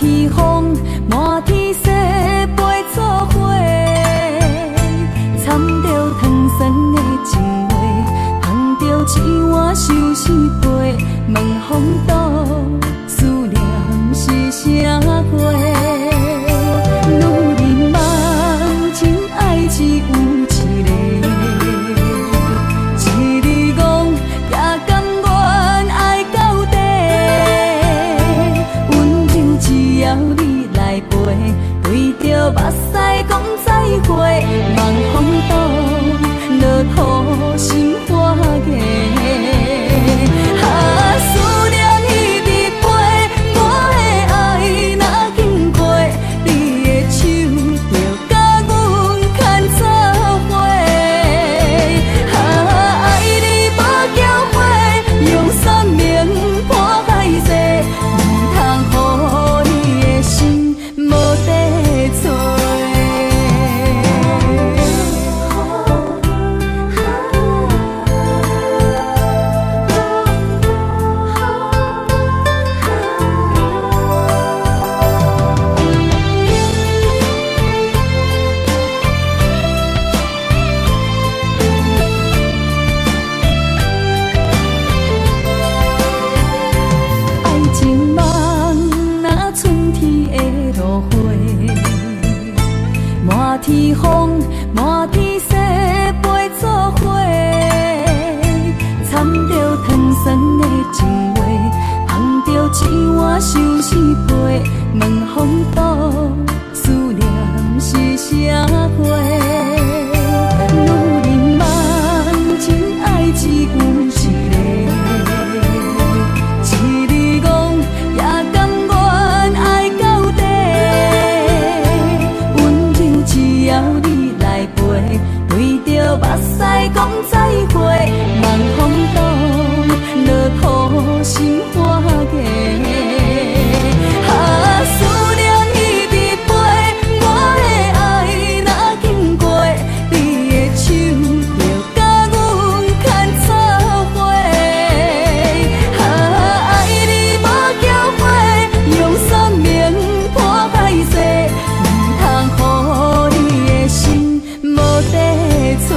天风，满天雪，陪做伙，掺着糖酸的情话，捧着一碗相思杯，问风岛思念是啥货？女人梦情爱只有一个，一字讲也甘愿爱到底，温柔只要你来陪，对着目屎讲再会，望风岛落土心花芽。思念一直陪，我的爱若经过，你的手就甲阮牵做伙。爱你无缴费，用生命破海誓，唔通予你的心无地找。满天风，满天雪，陪做伙，掺着糖酸的情话，捧着一碗相思杯，问风岛思念是啥货？女人梦情爱只有一个，一字讲也甘愿爱到底。只要你来陪，对着目屎讲再会，望风岛落土心花芽。思念一直陪，我的爱若经过，你的手就甲阮牵做伙。爱你无缴费，用生命破海誓，唔通予你的心无地找。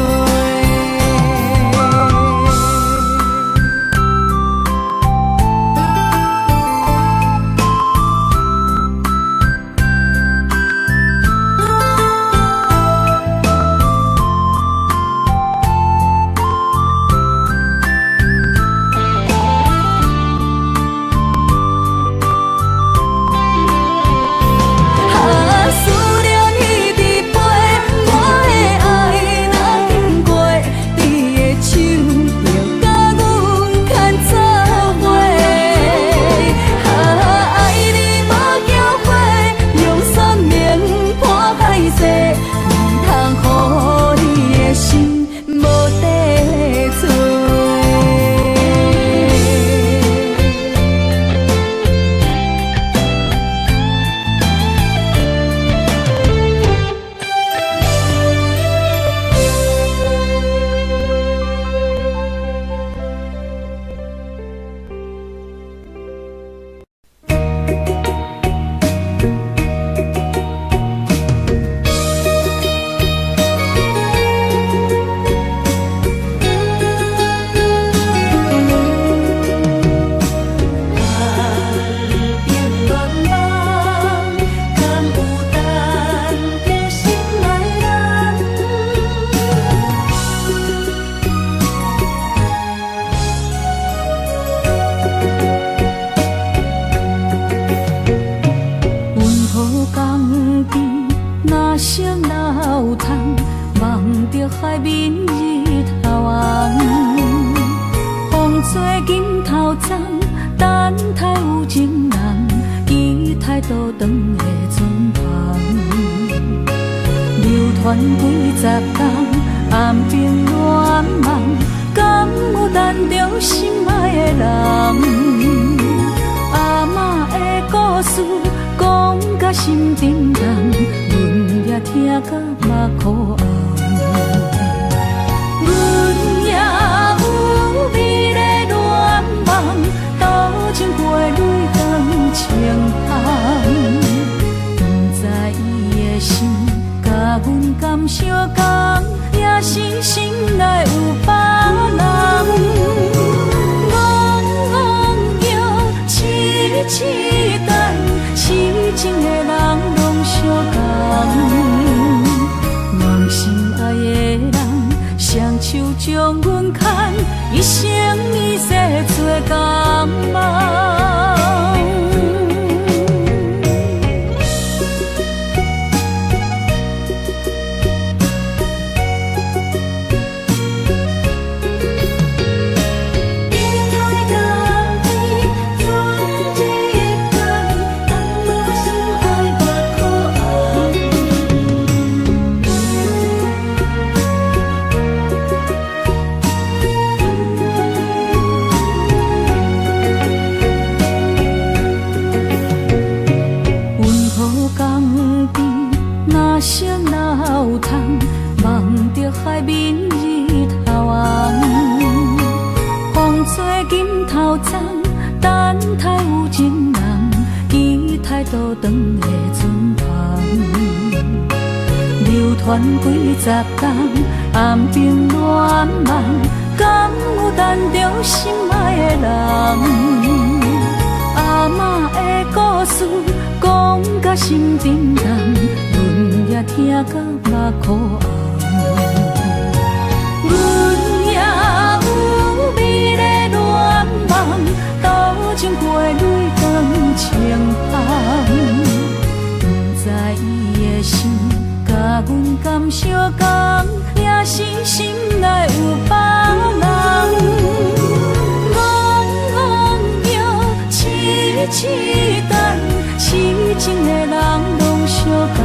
海面日头红，风吹金头鬃，等待有情人，期待倒转的船旁，流传几十冬，暗兵乱梦，敢有等着心爱的人？阿嬷的故事讲甲心沉重，阮也听甲目眶红。阮也有美丽恋梦，多情过泪断情香。手将阮牵，一生一世做同梦。望着海面日头红，风吹金头鬃，等待有情人，期待倒转的船旁。流传几十冬，暗冰乱梦，敢有等着心爱的人？阿嬷的故事讲甲心沉重，阮也听甲目眶红。阮也有美丽恋梦，斗阵过泪光清芳。不知伊的心甲阮敢相共，也是心内有别人。痴等，痴情的人拢相共，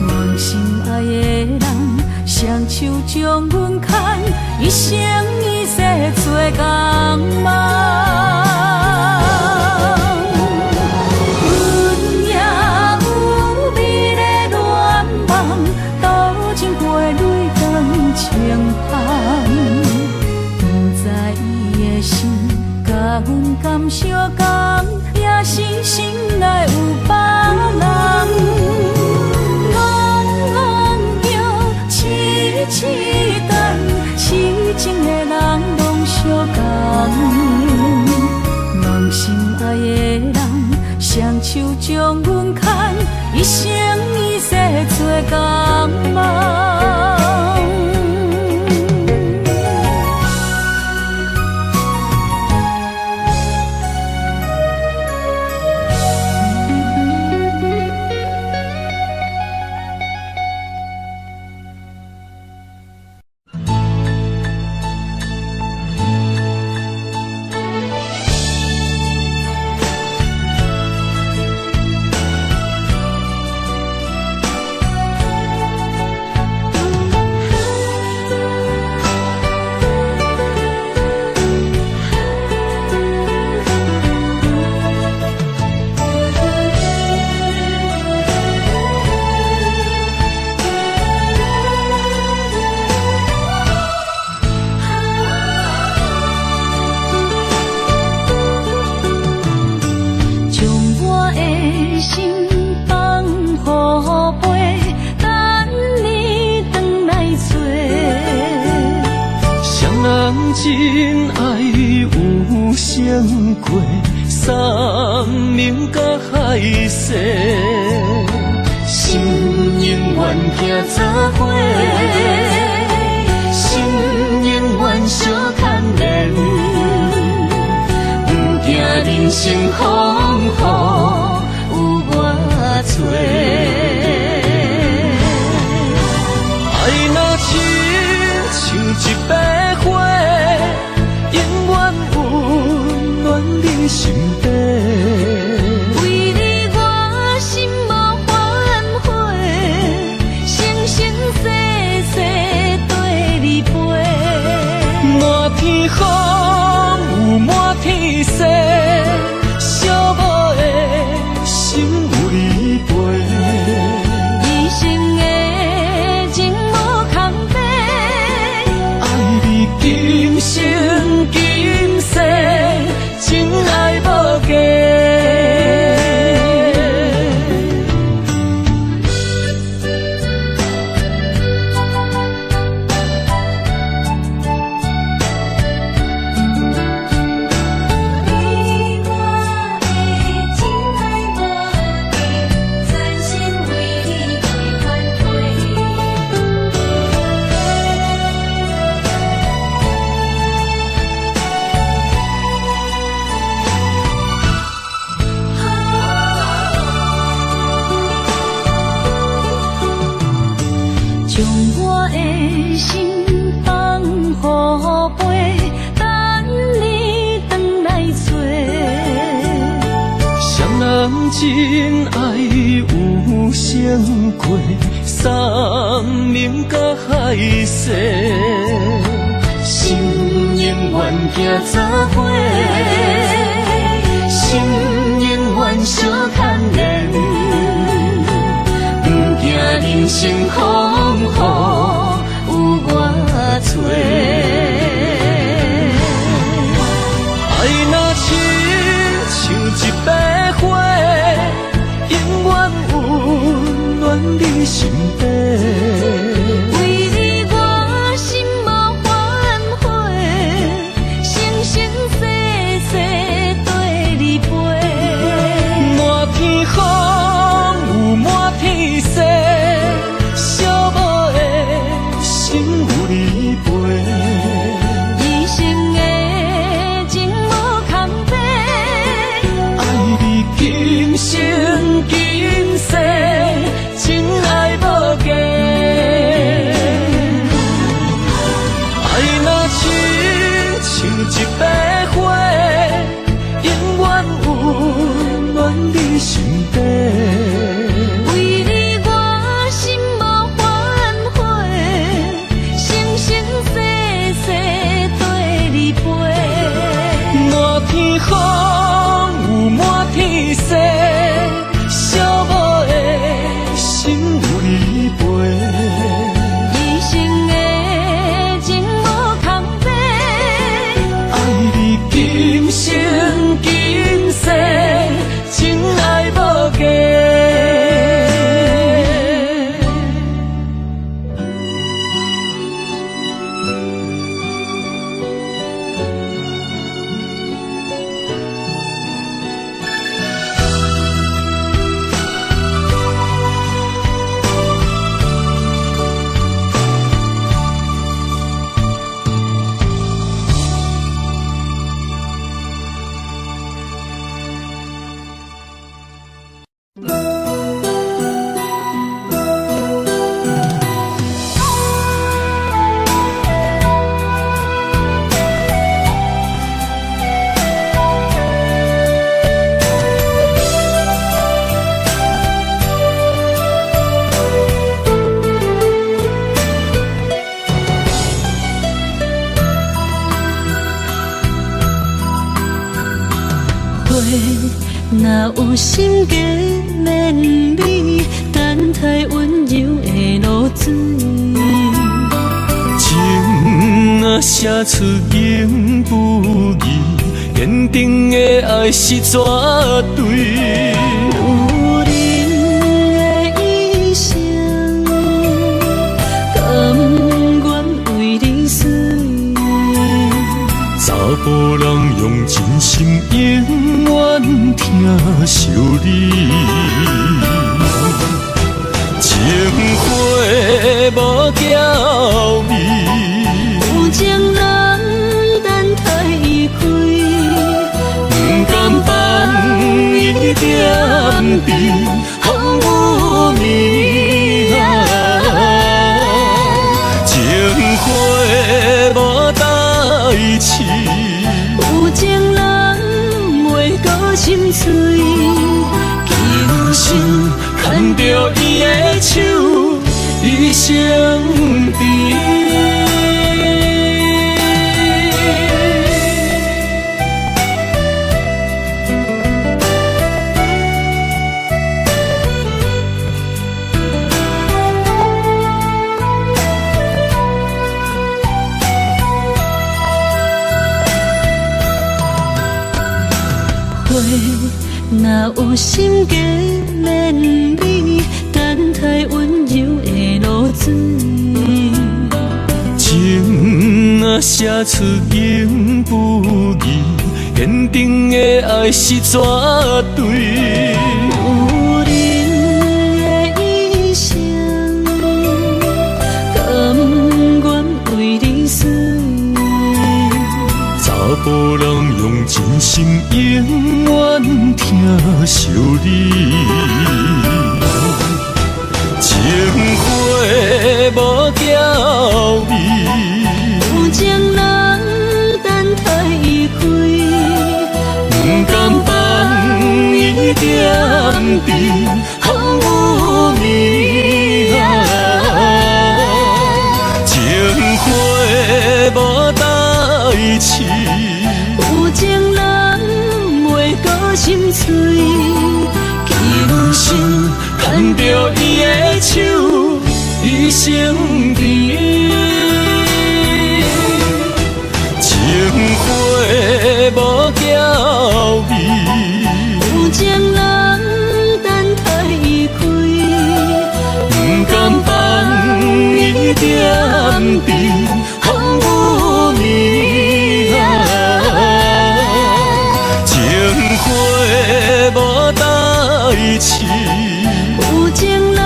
梦心爱的人，双手将阮牵，一生一世做同梦。阮也有美丽恋梦，斗阵过泪光清芳。不知伊的心甲阮敢相共，也是心内有别人。戆叫，痴痴等，痴情的人拢相共。梦心爱的人，双手将阮牵，一生一世做同梦。真爱有闪过山明甲海誓，心永远行作伙，心永远相牵连，不惊人生风雨有我做。爱若亲像一白花，永远温暖你心底。为你我心无反悔，生生世世对你陪。满天风有满天雪，寂寞的心有你陪。一生的情无空白，爱你今生今世，真爱无价。将我的心放乎飞，等你回来找。双人真爱有成过，山盟甲海誓，心永远行作伙，心永远相牵连，不惊人生风雨有我找。爱若亲像一朵花，永远温暖你身边。为你我心无反悔，生生世世对你陪。满天风有满天雪，寂寞的心有你陪。一生的情无空白，爱你今生今世，真爱无价。爱若亲像一朵花，永远温暖你身边。为你我心无反悔，生生世世对你陪。满天风有满天雪，寂寞的心有你陪。一生的情无空白，爱你今生今世，真爱无价。若有心计绵绵，等待温柔的露水。情若写出言不义，坚定的爱是绝对。有人的一生，甘愿为你死。查甫人用真心永远疼惜你，情花无娇美，有情人等待伊开，不甘放一点滴风雨暝情花无代志。有情人袂搁心碎，今生牵着伊的手，一生甜。若有心计绵绵，等待温柔的露水。情若写出言不义，坚定的爱是绝对。有人的一生，甘愿为你死。查甫人用真心永远疼惜你，情花无交味。有情人等待伊开，不甘放伊点滴，风雨暝啊，情花无代志。有情人袂过心碎，今生牵着伊的手，一生甜。情花无交味，有情人等待伊开，不甘放伊点滴，风雨暝啊，情花无代志。有情人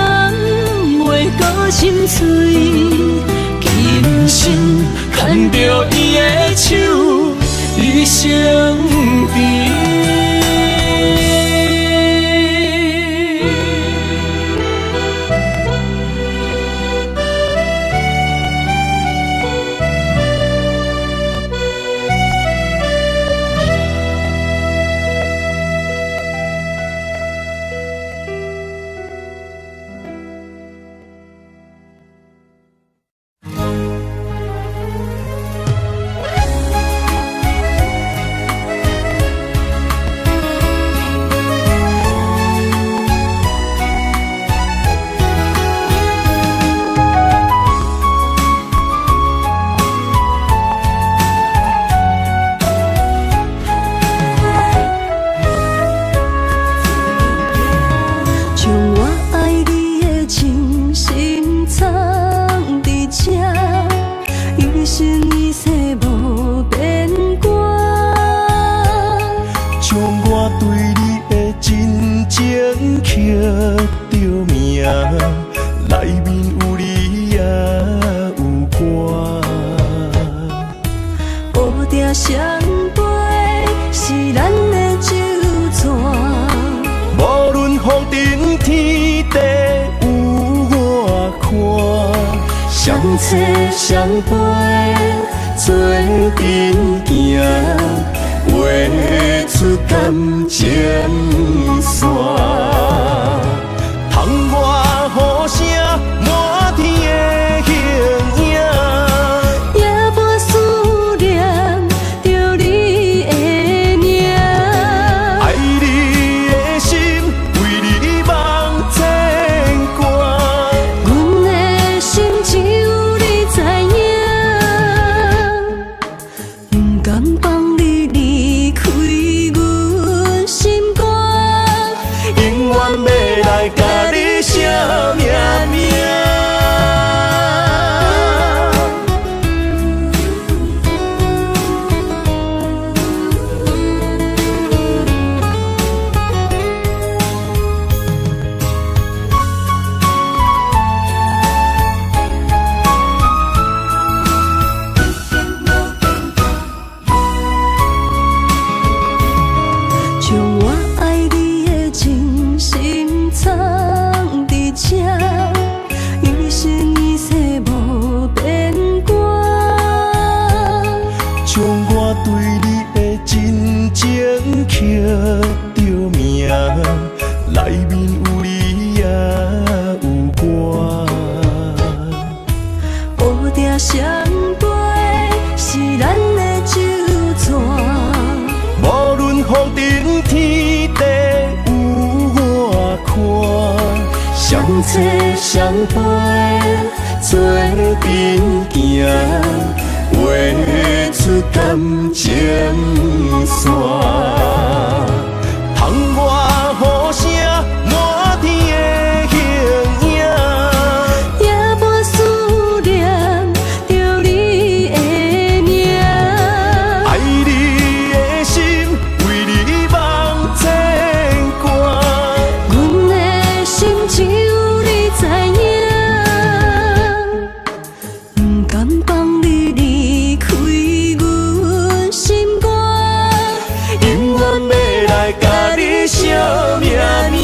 袂过心碎，今生牵着伊的手，一生甜。相陪做阵行，画出感情线。窗外雨声满天的形影，夜半思念着你的名。爱你的心为你梦牵挂，阮的心只有你知影。不甘放你离开阮心肝，永远要来甲你写命名。将我爱你的真心藏伫这，一生一世无变卦。将我对你的真情刻着名，内面有你也有我。乌蝶相陪是咱的酒泉，无论风尘天地有我看，相切相陪做阵行，画出感情线。窗外雨声满天的形影，夜半思念着你的名。爱你的心为你梦牵挂，阮的心只有你知影。不甘放你离开阮心肝，永远要来甲你写命名。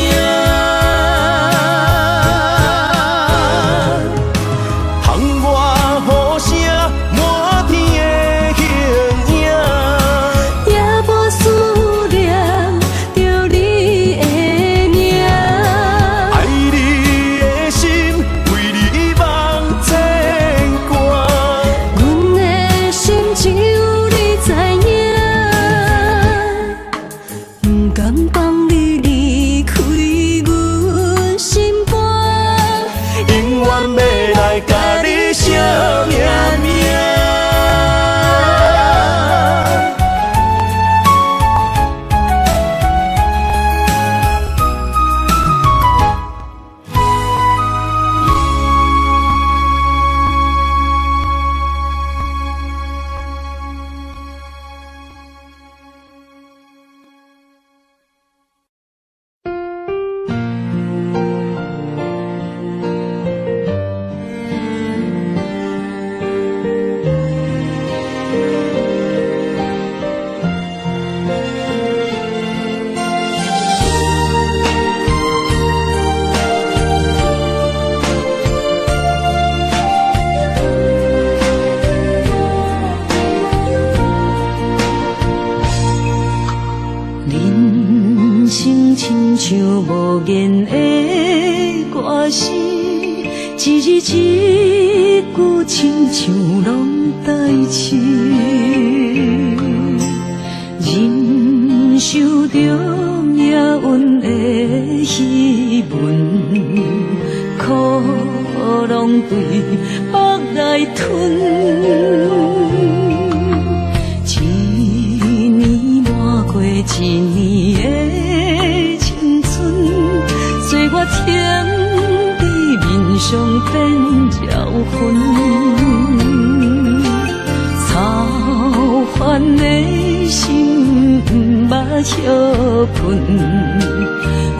像无言的歌词，一字一句亲像拢代志。忍受着命运的戏文，苦拢对腹来吞。一年抹过一年的青春，岁月添在面上变焦痕，操烦的心目叶喷，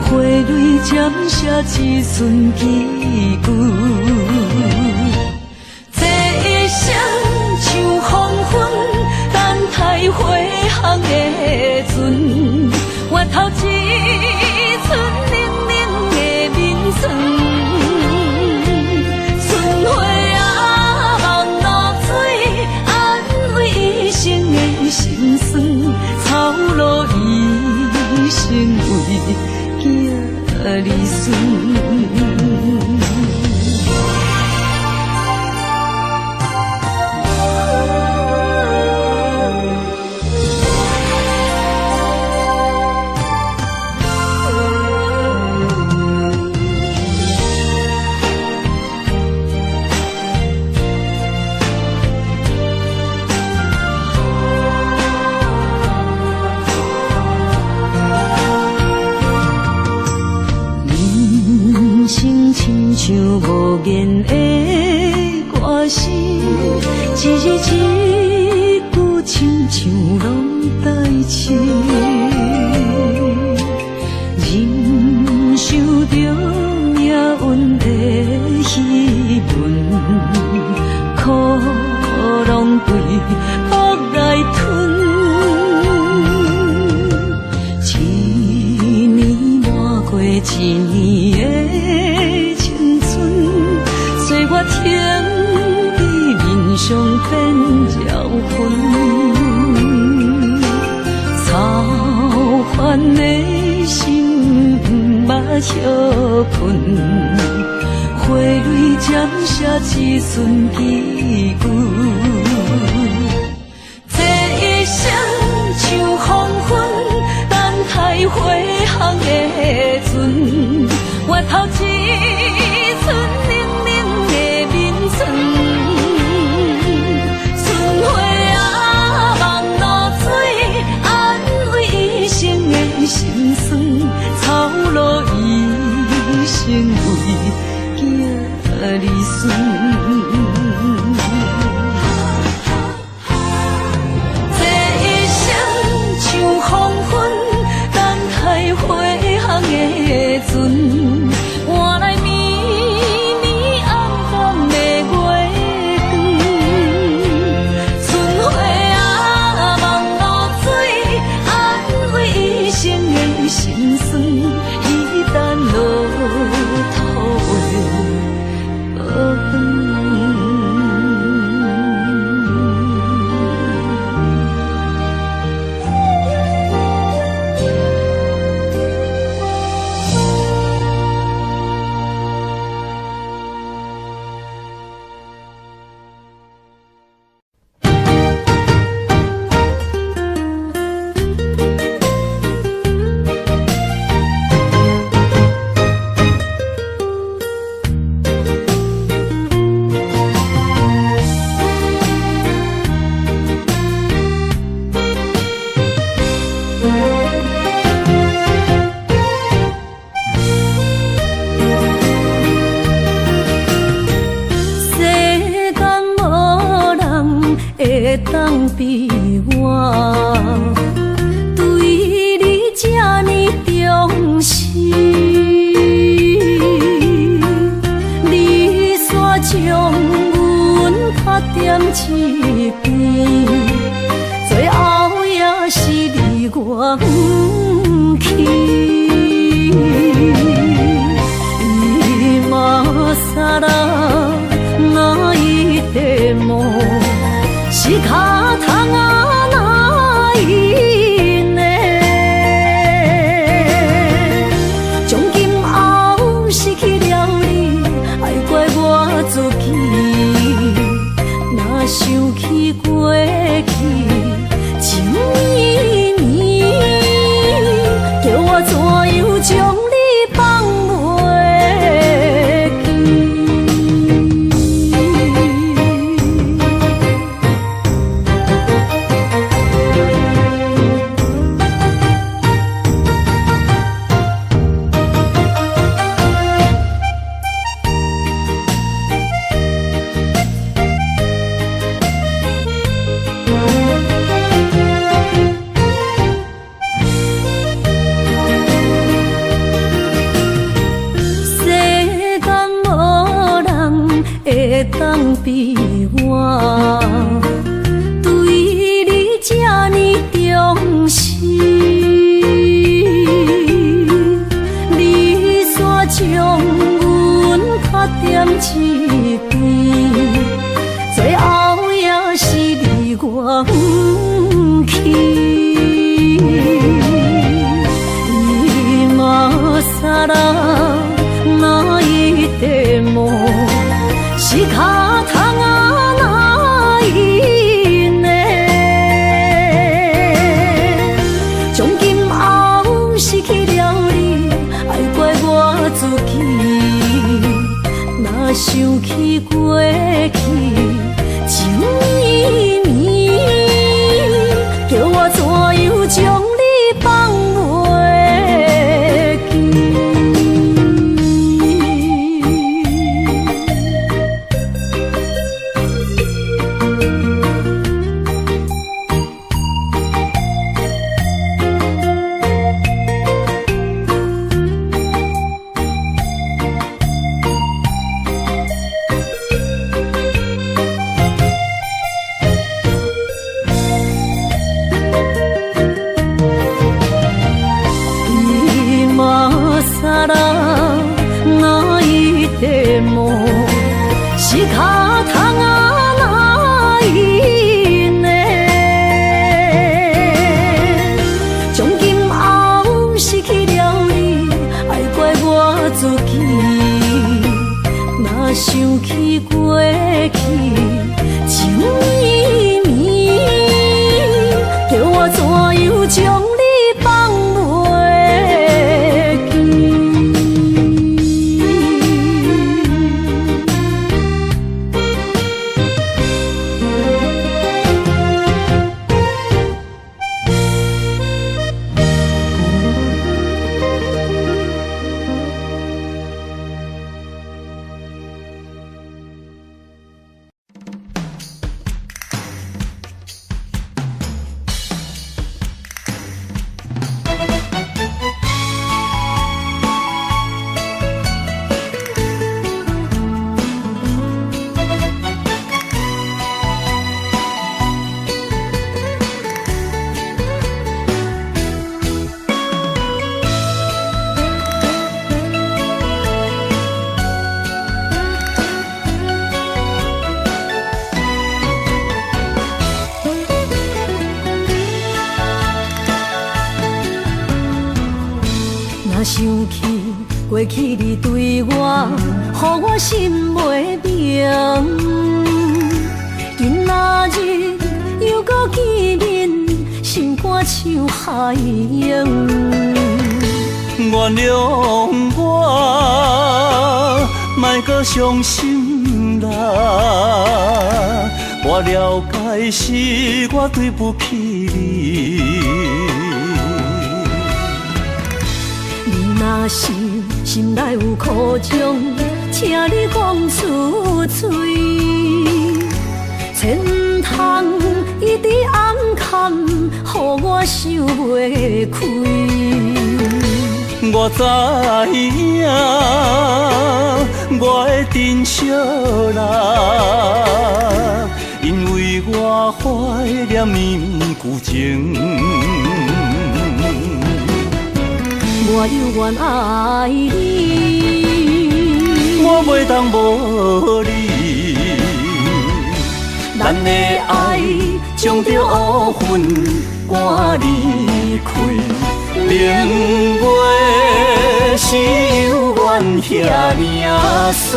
花蕊渐写一寸字句。这一生像黄昏，等待回航的船，越头一寸冷冷的面霜。春花啊，望露水，安慰一生的心酸。草路一生为囝儿孙。亲像无言的歌词，一字一句亲像拢代志。忍受着命运的戏文，苦拢对腹来吞。一年抹过一年的青春，岁月添在面上变焦痕，操烦的心目叶喷，花蕊渐写一寸字句。这一生像黄昏，等待回航的船，越头一寸冷冷的面霜。春花啊，望露水，安慰一生的心酸。草路一生为囝儿孙。这一生像黄昏，等待回航的船，换来绵绵暗淡的月光。春花啊，望露水，安慰一生的心酸。一旦落土的无远。会当比我对你这呢重视，你煞将阮拍点一边，最后也是离我不去。今ら泣いても仕方がないね。想起过去，情绵绵，叫我怎样将你放袂记？当比我对你这呢重视，你煞将阮较点一边，最后也是你我不去。今さら哪一点梦？是脚痛啊，哪一呢？从今后失去了你，爱怪我自己。若想起过去，情绵绵，叫我怎样将你放袂记？是脚痛啊，哪一呢？从今后失去了你，爱怪我自己。若想起过去，情绵绵，叫我怎样将你放袂记？想起过去你对我，予我心袂明。今仔日又搁见面，心肝像海洋。原谅我，莫搁伤心啦。我了解是我对不起你。若是心内有苦衷，请你讲出嘴，千通一直暗藏，予我受袂开。我知影，我的珍惜啦，因为我怀念你旧情。我犹原爱你，我袂当无你。咱的爱将着乌云赶离开，明月是犹原遐尔水。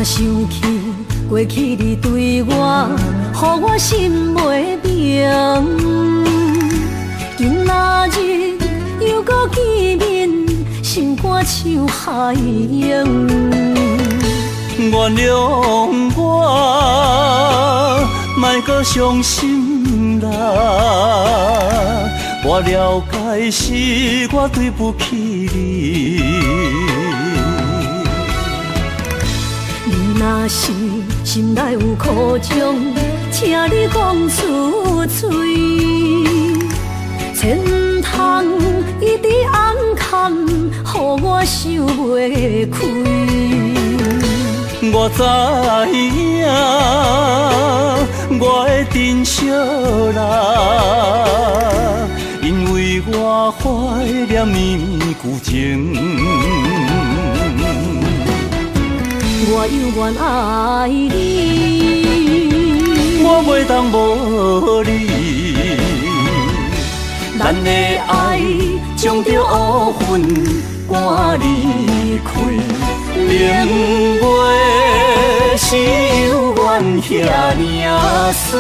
想起过去你对我，予我心袂明。今仔日又搁见面，心肝像海洋。原谅我，莫搁伤心啦。我了解是我对不起你。你若是心内有苦衷，请你讲出嘴，千通一直暗藏，予我受袂开。我知影，我的珍惜啦，因为我怀念你旧情。我犹原爱你，我袂当无你，咱的爱将着乌云赶离开。明月是犹原遐尔水。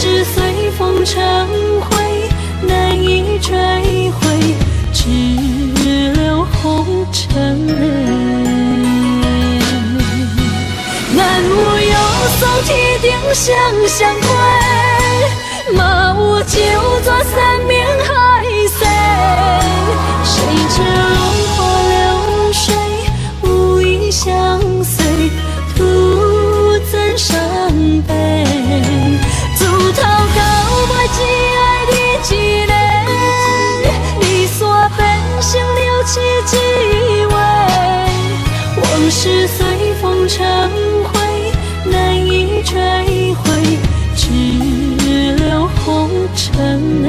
是随风成灰，难以追回，只留后天顶双双花，嘛有九座山明海誓。谁知落花流水，无意相随，徒增伤悲。自头到尾只爱你一个，离散变成了凄凄味。往事随风成灰，难以追回，只留红尘泪。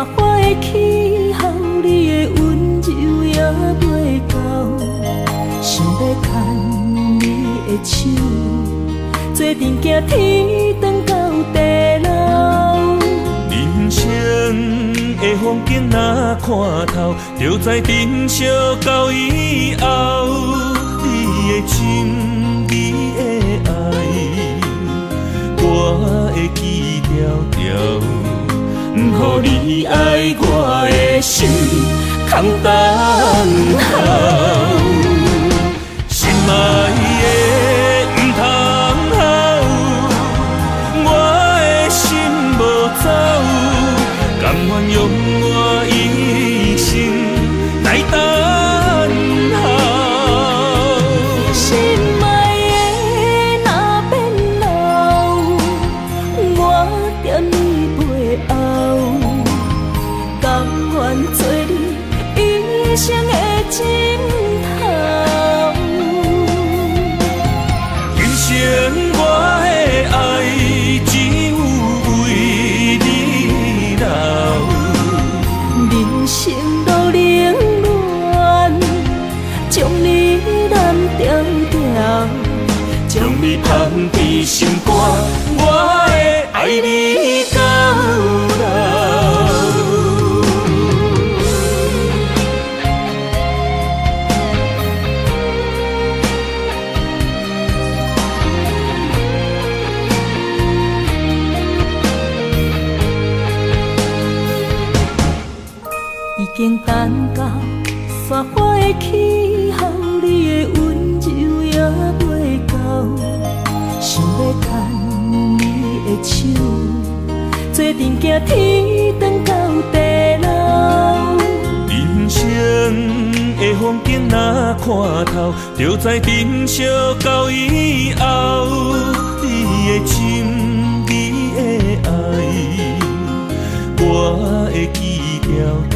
花的气候，你的温柔也袂够，想要牵你的手，做阵行天长到地老。人生的风景若看透，就知珍惜到以后。你的情，你的爱，我会记条条。不予你爱我的心空等候，心爱的不通好，我的心无走，甘愿用我一生来等候。心爱的若变老，我惦你背后，甘愿做你一生的枕头。今生我的爱只有为你留，人生路冷暖，将你揽条条，将你放伫心肝，我会爱你到老。已经等到雪花的气候，你的温柔也袂够，想要牵你的手，做阵行天长到地老。人生的风景若看透，就知珍惜到以后。你的情，你的爱，我会记条条。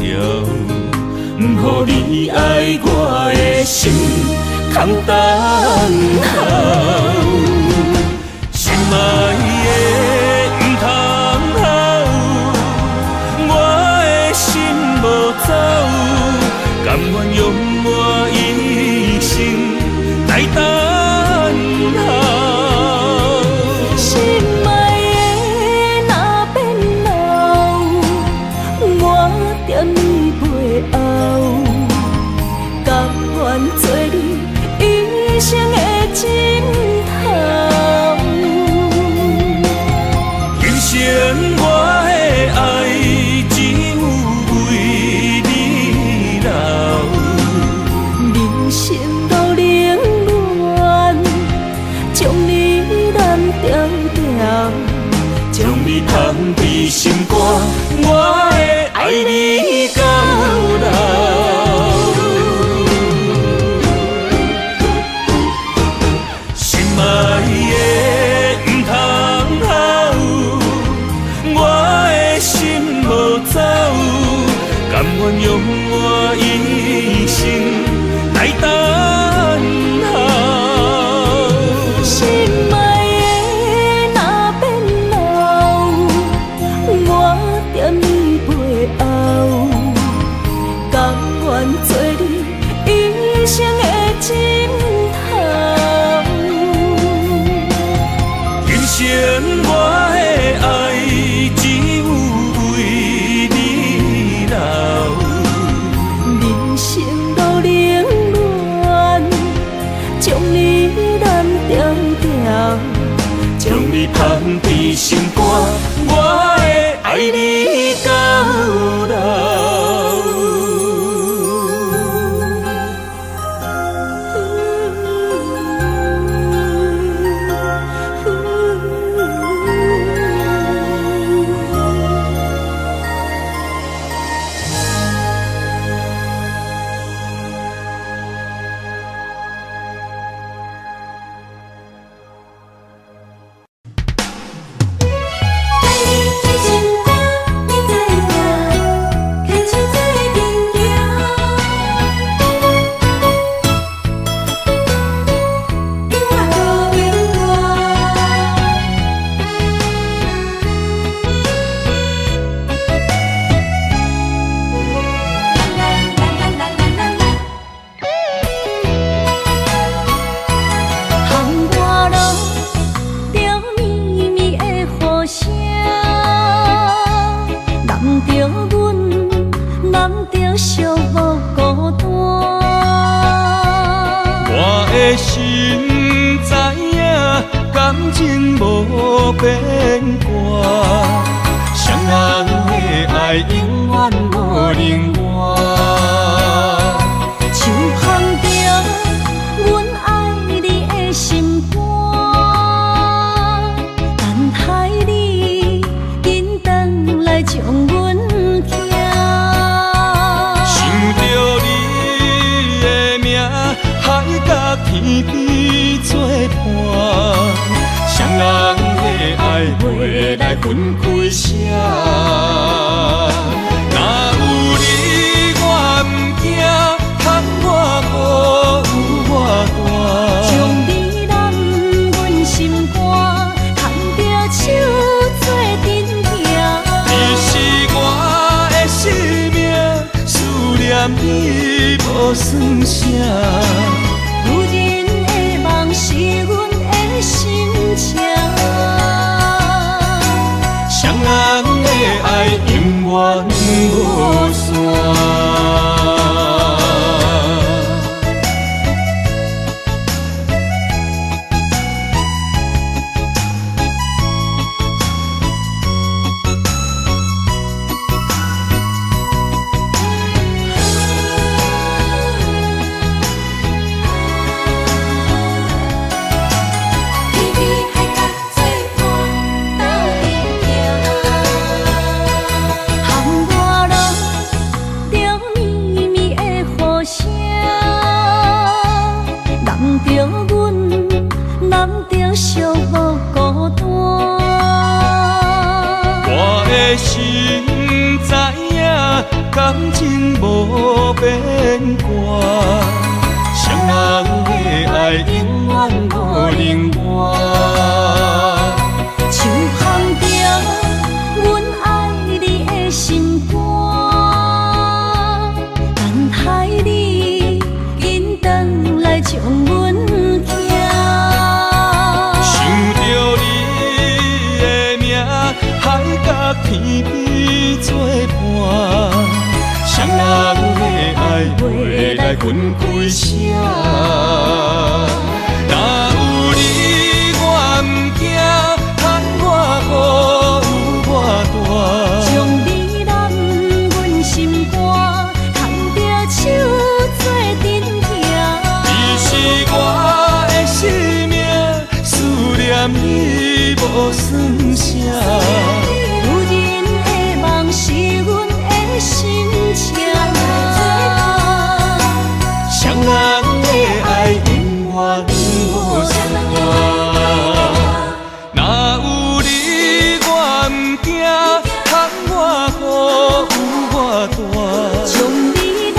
不予你爱我的心空等候，心爱的不通好，我的心无走，甘愿用我一生来等候。心爱的若变老，我惦你背后，甘愿做你一生的枕头。今生我的爱只有为你留，人生路冷暖，将你揽条条，将你放伫心肝，我会爱你到老。心爱的不通好，我的心无走，甘愿用我一生来等候。心爱的若变老，我惦你背后，甘愿做你一生的枕头。今生我的爱只有为你留，人生路冷着寂寞孤单。我的心知影，感情无变卦，双人的爱永远无冷漠。像捧着阮爱你的心肝，等待你紧转来将阮听。想着你的名，海甲天边作伴，双人的爱袂来分开舍。若有你我毋惊，窗外无我大。将你揽阮心肝，牵着手做阵行。你是我的生命，思念你无算啥。如今的梦是阮的心情，双人的爱永远无散。心知影，感情无变卦，双人的爱永远无冷漠。像捧着阮爱你的心肝，等待你紧转来将阮听。想着你的名，海甲天边作伴，双人的爱袂来分开舍。若有你我毋惊，窗外无我大。将你揽阮心肝，牵着手做阵行。你是我的生命，思念你无算啥。如今的梦是阮的心情，双人的爱永远无散。若有你我毋惊，窗外有我大。将你揽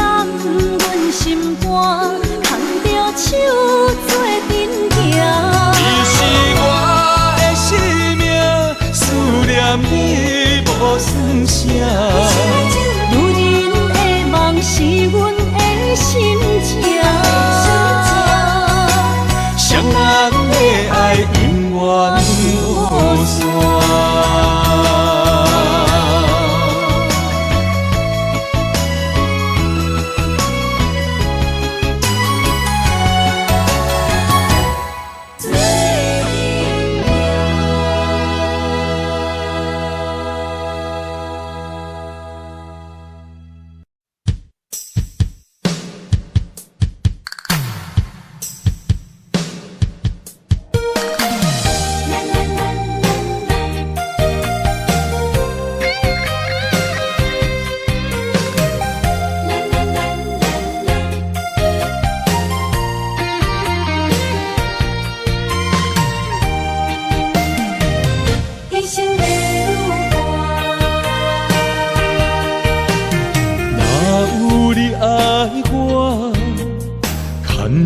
阮心肝，牵着手做阵行。你是我的生命，思念你无算啥。如今的梦是阮的心情，双人的爱永远无散。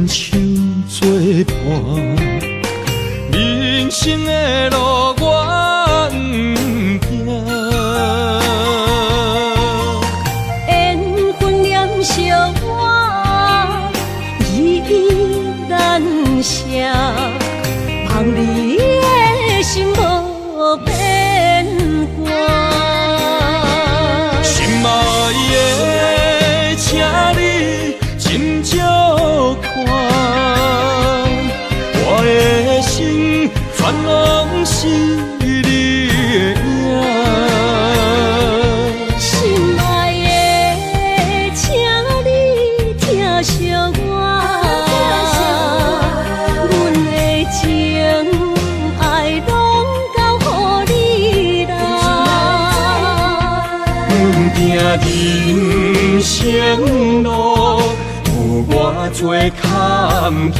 牵手作伴，人生的路我毋惊。缘分念相我，依依难舍，望你的心无变卦。心爱的。全拢是你的影。心爱的，请你疼惜我，阮的情爱拢交予你啦。行人生路有偌多坎坷，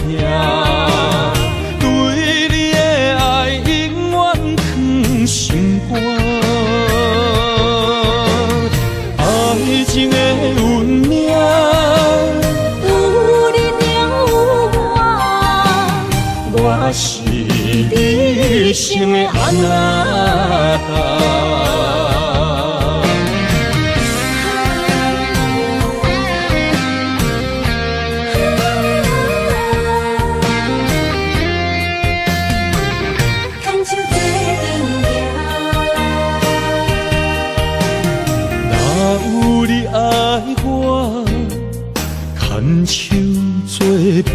对你的爱永远藏心肝。爱情的运命，有你了有我，我是你生的阿那达。牵手作伴，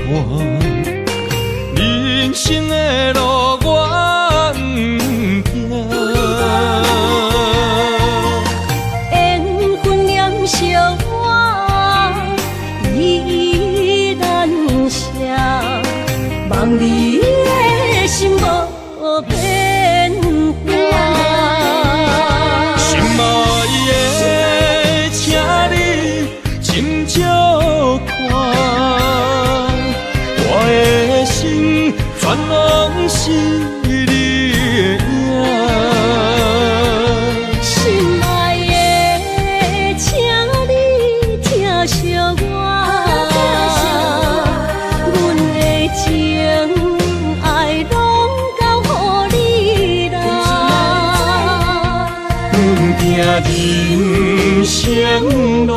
人生的路我不行。缘分念惜我，依然写，望你的心无变化。心爱的，请你斟酌看，我的心全拢是你的影。心爱的，请你疼惜我，阮的情爱拢交予你啦。行人生路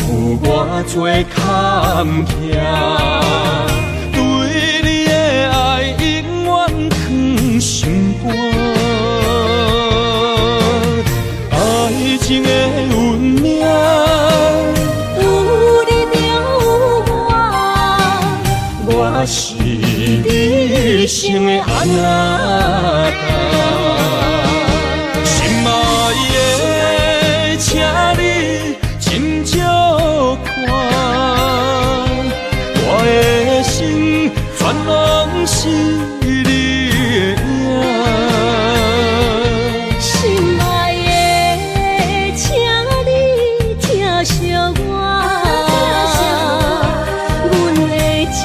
有偌多坎坷，对你的爱永远藏心肝。爱情的运命，有你了有我，我是你生的阿那达。心爱的，请你斟酌看，我的心全拢是你的影。心爱的，请你疼惜我，阮的情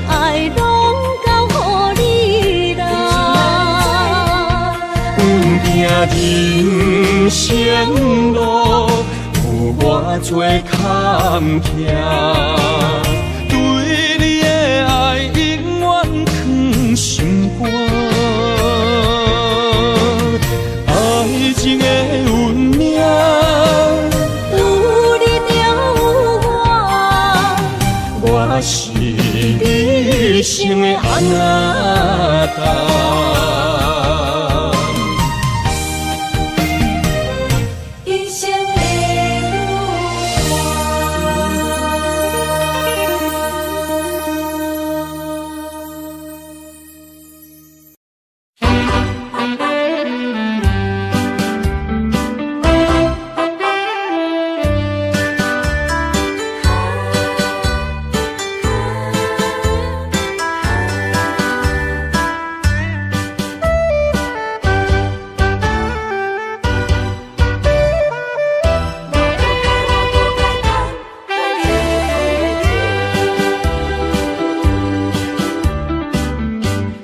爱拢交予你啦。人生路有偌多坎坷，对你的爱永远藏心肝。爱情的运命，有你了有我，我是你生的阿那达。一生的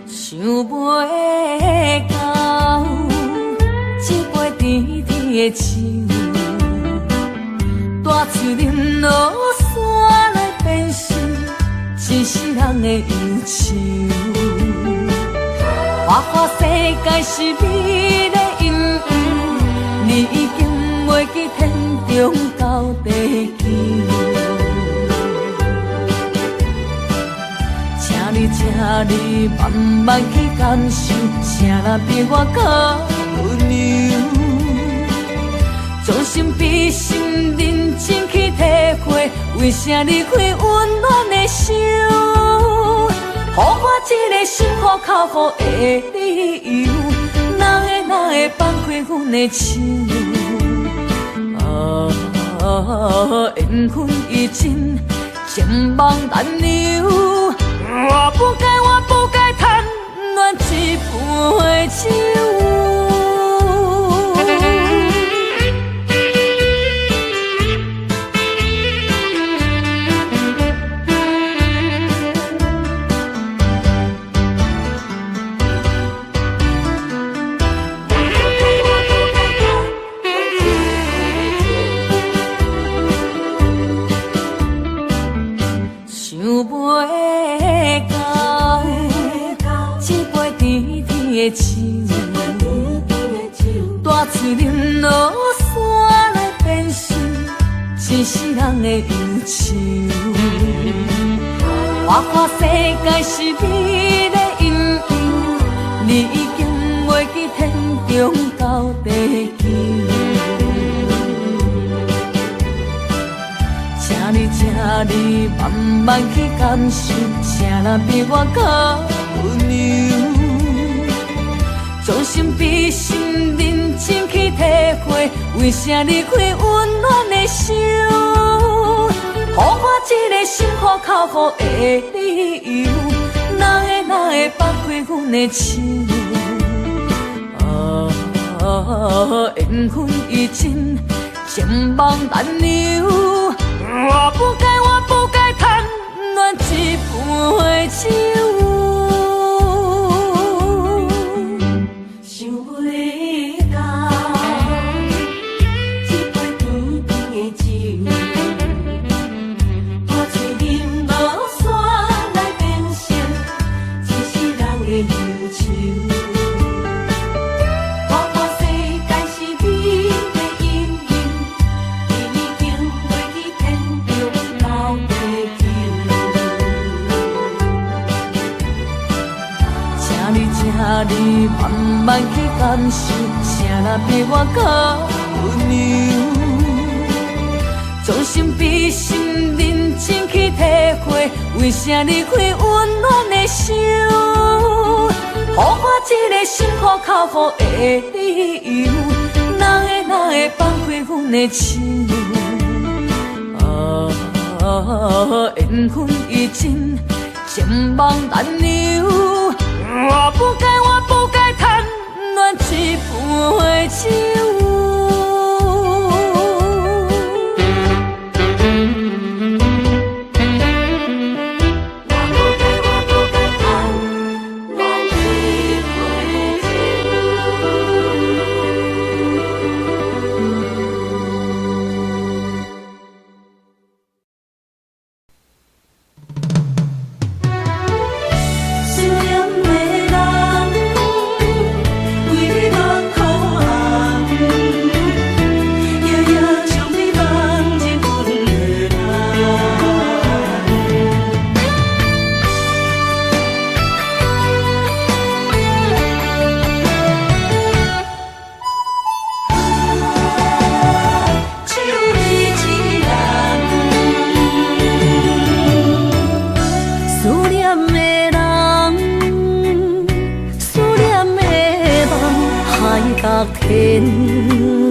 想袂到，一杯甜甜的酒，带出恁落山来变成一世人的忧愁。花花世界是美的阴雨，你已经袂记天中到地球。请你慢慢去感受，谁人比我较温柔？将心比心，认真去体会，为啥离开温暖的手？予我一个心苦口苦的理由，哪会放开阮的手？缘分已尽，情梦难留。我不该贪恋一杯酒。大嘴啉落山来变成一世人的忧愁。我看世界是你的阴影，你已经袂记天中到地球。请你慢慢去感受，请咱比我较温柔。将心比心，认真去体会，为啥离开温暖的手？予我一个心苦口苦的理由，哪会放开阮的手？缘分已尽，情梦难留。我不该贪恋一杯酒。你慢慢去感受，请咱比我较温柔。将心比心，认真去体会，为啥离开温暖的手？予我一个心苦口苦的理由，哪会放开阮的手？缘分已尽，情梦难留。我不该贪恋一杯酒。天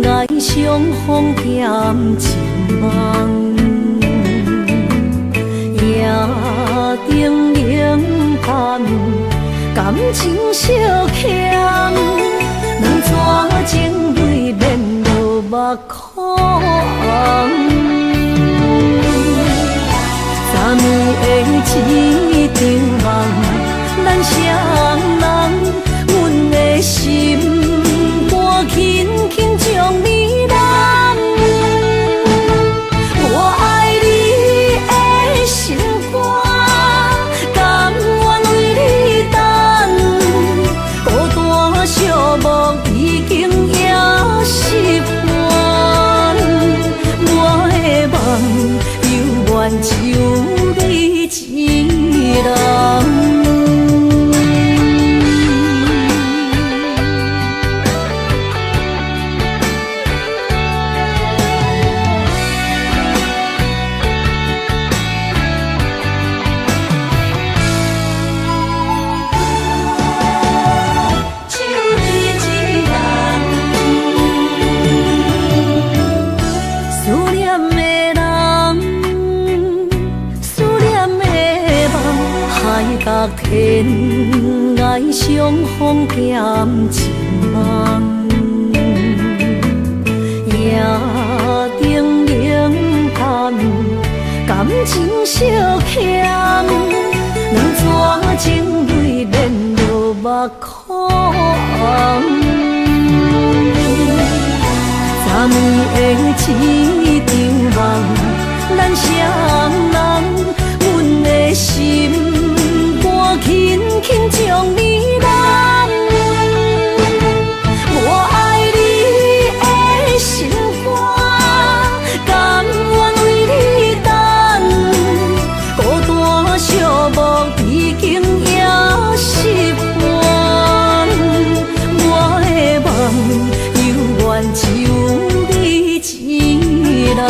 涯相逢欠情梦，夜灯冷淡，感情小欠，两撮情泪面落目眶。昨暝的一场梦，咱双人，阮的心。轻轻将你揽，我爱你的心肝，甘愿为你等。孤单寂寞已经也习惯，我的梦犹原只有你一人。天爱相逢减情梦，夜灯冷淡，感情小欠，两撮情泪连落目眶。昨暝的一场梦，咱双人，阮的心肝轻轻将你揽。我爱你的心肝，甘愿为你等。孤单寂寞已经也习惯，我的梦犹原只有你一人。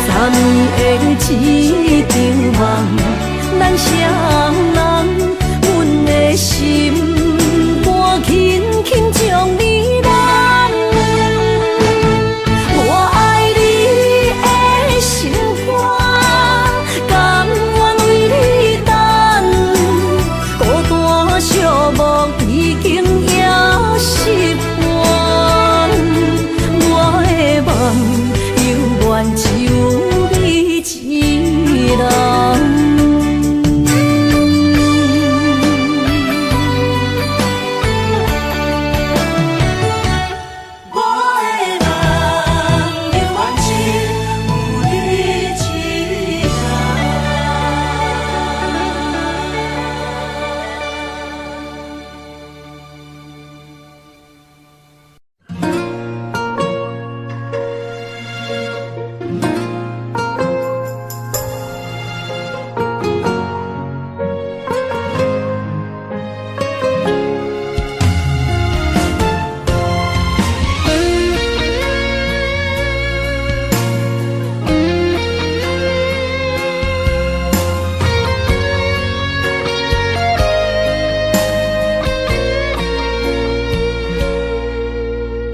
昨暝的一场梦，咱双人，阮的心肝轻轻将你揽。我爱你的心肝，甘愿为你等。孤单寂寞已经也习惯，我的梦犹原只有一人。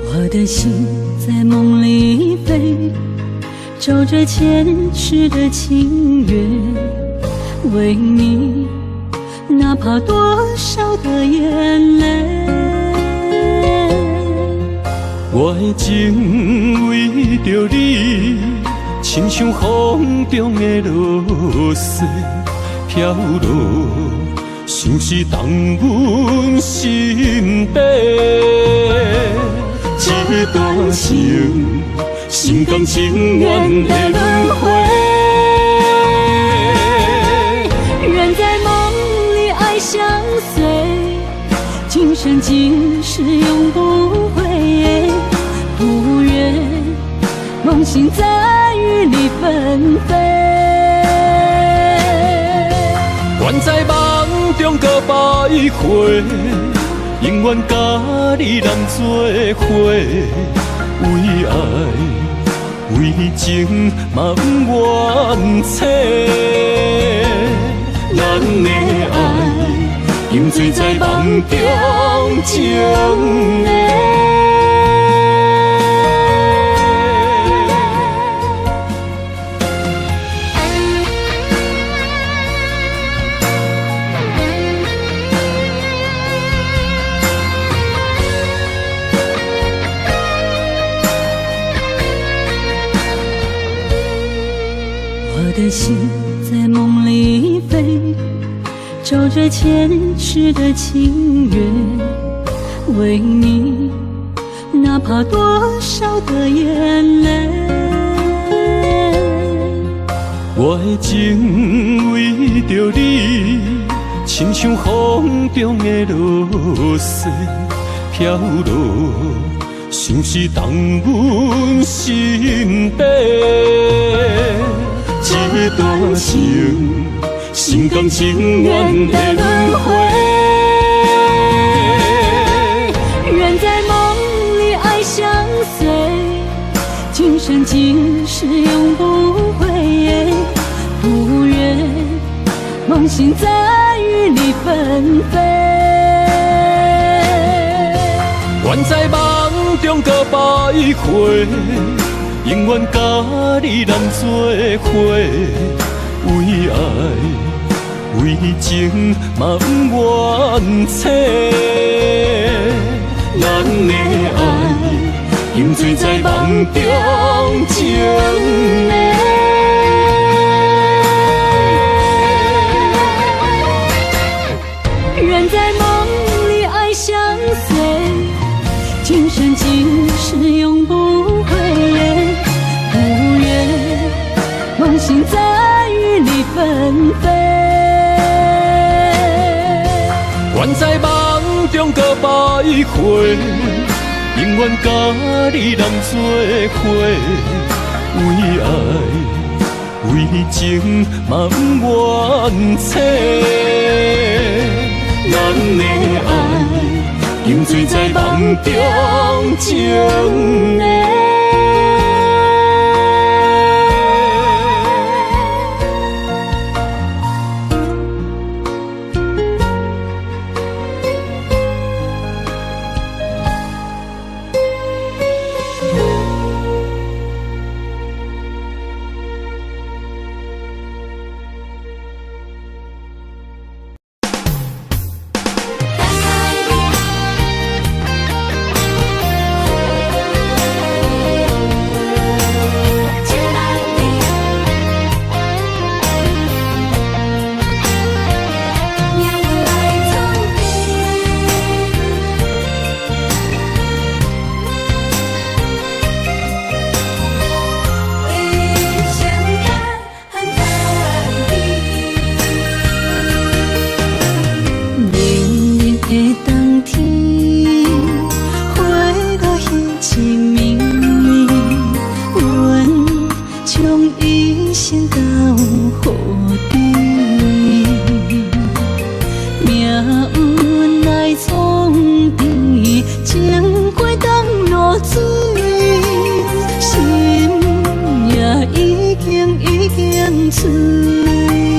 我的心在梦里飞，走着前世的情缘，为你哪怕多少的眼泪。我的情为着你，亲像风中的落水飘落，像是动阮心底。这段情，心甘情愿的轮回。愿在梦里爱相随，今生今世永不悔。不愿梦醒再与你纷飞。愿在梦中搁徘徊。永远甲你人做伙，为爱为情嘛不怨切。咱的爱永醉在梦中情的。我的心在梦里飞，走着前世的情缘，为你哪怕多少的眼泪。我的情为着你，亲像风中的落水飘落，像是动阮心底。这段情，心甘情愿的轮回。愿在梦里爱相随，今生今世永不悔。不愿梦醒再与你纷飞。愿在梦中搁徘徊，永远甲你人做伙。为爱为情嘛不愿切，咱的爱永醉在梦中情迷。愿在梦里爱相随，今生今世永不悔。不愿梦醒再与你纷飞。愿在梦中搁徘徊，永远甲你人做伙。为爱为情嘛不愿切，咱的爱永醉在梦中情迷。已经碎。